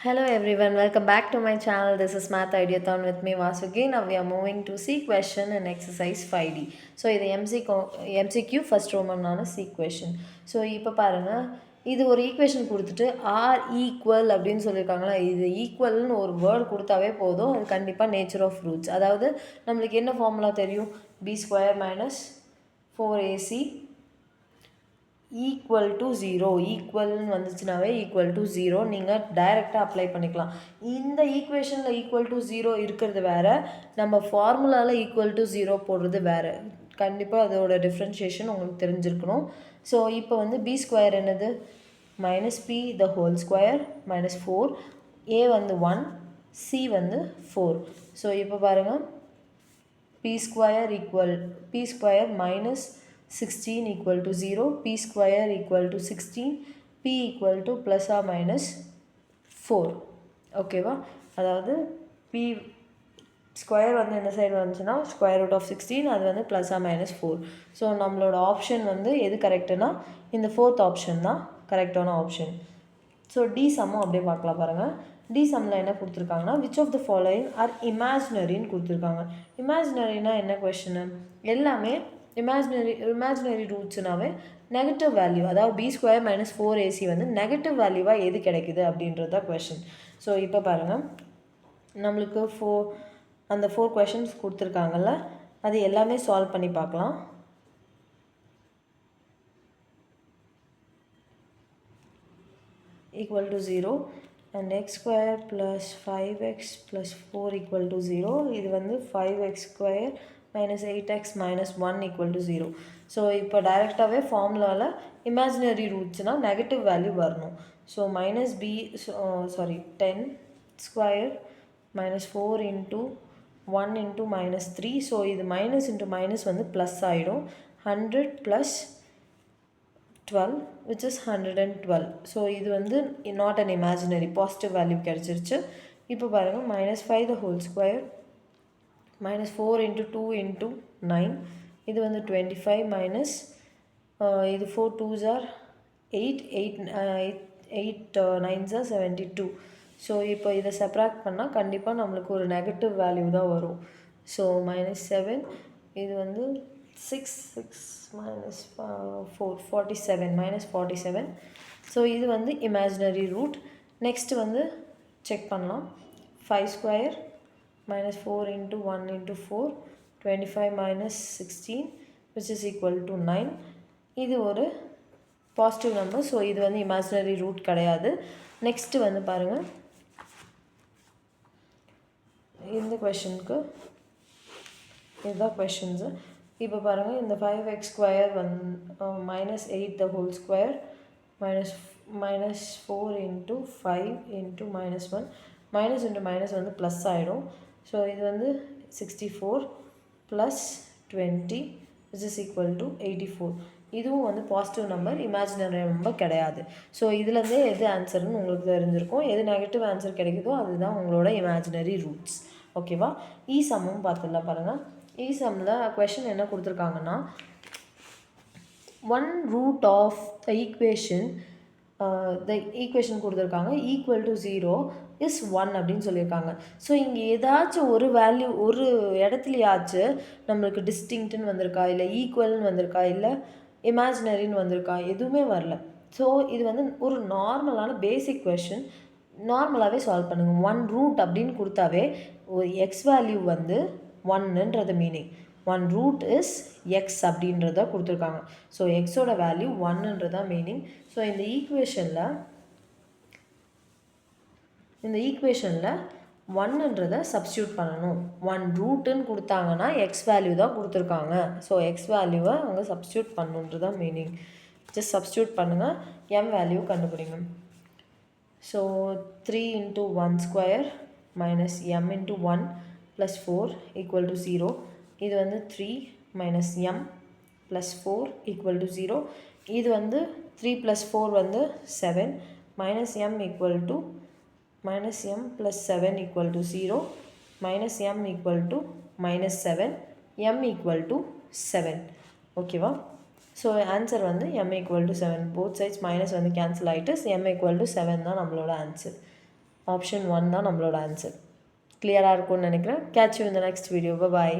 Hello everyone, welcome back to my channel. This is Math Ideathon with me Vasuki. Now we are moving to C question in exercise 5D. So இது MCQ first Roman C question. So இப்போ பாருங்க இது ஒரு equation கொடுத்துட்டு R equal அப்படின்னு சொல்லியிருக்காங்களா. இது ஈக்குவல்னு ஒரு வேர்டு கொடுத்தாவே போதும், அது கண்டிப்பாக நேச்சர் ஆஃப் ரூட்ஸ். அதாவது நம்மளுக்கு என்ன ஃபார்முலா தெரியும், b² minus 4ac equal to 0. ஈக்குவல்னு வந்துச்சுனாவே ஈக்குவல் டு 0 நீங்கள் டைரெக்டாக அப்ளை பண்ணிக்கலாம். இந்த ஈக்குவேஷனில் ஈக்குவல் டு 0 இருக்கிறது வேறு, நம்ம ஃபார்முலாவில் ஈக்குவல் டு 0 போடுறது வேறு. கண்டிப்பாக அதோட டிஃப்ரென்ஷியேஷன் உங்களுக்கு தெரிஞ்சிருக்கணும். ஸோ இப்போ வந்து b² என்னது, minus b the whole square minus 4, a வந்து 1, சி வந்து 4. ஸோ இப்போ பாருங்கள், p² minus 16 equal to 0, p² equal to 16, p equal to plus or minus 4. ஓகேவா, அதாவது p ஸ்கொயர் வந்து இந்த சைடு வந்துச்சுன்னா ஸ்கொயர் ரூட் ஆஃப் 16, அது வந்து ப்ளஸ் ஆர் மைனஸ் 4. ஸோ நம்மளோட ஆப்ஷன் வந்து எது கரெக்டுனா இந்த ஃபோர்த் ஆப்ஷன் தான் கரெக்டான ஆப்ஷன். ஸோ டி சம்மும் அப்படியே பார்க்கலாம் பாருங்கள். டி சம்மில் என்ன கொடுத்துருக்காங்கன்னா, which of the following are இமேஜினரின்னு கொடுத்துருக்காங்க. இமேஜினரினா என்ன கொஷினு, எல்லாமே இமேஜினரி ரூட்ஸ்னாவே நெகட்டிவ் வேல்யூ, அதாவது b² மைனஸ் 4ac வந்து நெகட்டிவ் வேல்யூவாக எது கிடைக்குது அப்படின்றது தான் கொஷின். ஸோ இப்போ பாருங்கள், நம்மளுக்கு அந்த 4 கொஷின்ஸ் கொடுத்துருக்காங்கல்ல, அது எல்லாமே சால்வ் பண்ணி பார்க்கலாம். equal to 0 and x² plus 5x plus 4 equal to 0. இது வந்து 5x² minus 8x minus 1 equal to 0. So இப்போ டைரெக்டாகவே ஃபார்முலாவில் இமேஜினரி ரூட்ஸ்னால் நெகட்டிவ் வேல்யூ வரணும். So minus 10² minus 4 into 1 into minus 3. So இது மைனஸ் இன்ட்டு மைனஸ் வந்து ப்ளஸ் ஆகிடும். 100 ப்ளஸ் 12 which is 112. ஸோ இது வந்து not an imaginary, positive value கிடச்சிருச்சு. இப்போ பாருங்கள், மைனஸ் 5 த whole square minus 4 into 2 into 9, இது வந்து 25 மைனஸ் இது 4 2s are 8, 8 9s are 72. So இப்போ இதை செப்ராக்ட் பண்ணால் கண்டிப்பாக நம்மளுக்கு ஒரு நெகட்டிவ் வேல்யூ தான் வரும். ஸோ மைனஸ் 7, இது வந்து 6 minus 4 47 minus 47. ஸோ இது வந்து இமேஜினரி ரூட். நெக்ஸ்ட்டு வந்து செக் பண்ணலாம். 5² minus 4 into 1 into 4, 25 minus 16 which is equal to 9. இது ஒரு பாசிட்டிவ் நம்பர். ஸோ இது வந்து இமேஜினரி ரூட் கிடையாது. நெக்ஸ்ட்டு வந்து பாருங்கள், இந்த கொஷனுக்கு இதுதான் கொஷின்ஸு. இப்போ பாருங்கள், இந்த 5x² வந்து மைனஸ் 8 த whole square minus 4 into 5 into minus 1, minus into minus வந்து ப்ளஸ் ஆகிடும். ஸோ இது வந்து 64 plus 20 which is equal to 84. இதுவும் வந்து பாசிட்டிவ் நம்பர், இமேஜினரி நம்பர் கிடையாது. ஸோ இதுலேருந்தே எது ஆன்சர்னு உங்களுக்கு தெரிஞ்சிருக்கும். எது நெகட்டிவ் ஆன்சர் கிடைக்குதோ அதுதான் உங்களோட இமேஜினரி ரூட்ஸ். ஓகேவா, இ சம்மும் பார்த்துடலாம் பாருங்கள். இ சம்மில் கொஷின் என்ன கொடுத்துருக்காங்கன்னா, 1 root of the ஈக்குவேஷன் கொடுத்துருக்காங்க, ஈக்குவல் டு 0 இஸ் 1 அப்படின்னு சொல்லியிருக்காங்க. ஸோ இங்கே ஏதாச்சும் ஒரு வேல்யூ ஒரு இடத்துலையாச்சும் நம்மளுக்கு டிஸ்டிங்க்ட்னு வந்திருக்கா, இல்லை ஈக்குவல்னு வந்திருக்கா, இல்லை இமேஜினரின்னு வந்திருக்கா, எதுவுமே வரல. ஸோ இது வந்து ஒரு நார்மலான பேசிக் கொஷின், நார்மலாகவே சால்வ் பண்ணுங்கள். 1 ரூட் அப்படின்னு கொடுத்தாவே ஒரு எக்ஸ் வேல்யூ வந்து 1ன்றது மீனிங். 1 ரூட் இஸ் எக்ஸ் அப்படின்றத கொடுத்துருக்காங்க. ஸோ எக்ஸோட வேல்யூ 1ன்றதா மீனிங். ஸோ இந்த ஈக்குவேஷனில் 1ன்றதை சப்ஸ்டியூட் பண்ணணும். 1 ரூட்டுன்னு கொடுத்தாங்கன்னா எக்ஸ் வேல்யூ தான் கொடுத்துருக்காங்க. ஸோ எக்ஸ் வேல்யூவை அங்கே சப்ஸ்டியூட் பண்ணுன்றதான் மீனிங். ஜஸ்ட் சப்ஸ்டியூட் பண்ணுங்கள், எம் வேல்யூ கண்டுபிடிங்க. So 3 into 1² minus M into 1 plus 4 equal to 0. இது வந்து 3 minus M plus 4 equal to 0. இது வந்து 3 ப்ளஸ் 4 வந்து 7 minus M equal to minus M plus 7 equal to 0 minus M equal to minus 7 M equal to 7. ஓகேவா, so answer வந்து m equal to 7. Both sides minus வந்து cancel ஆகிட்டு m equal to 7 தான் நம்மளோட answer. Option 1 தான் நம்மளோட answer. கிளியராக இருக்கும்னு நினைக்கிறேன். Catch you in the next video. Bye.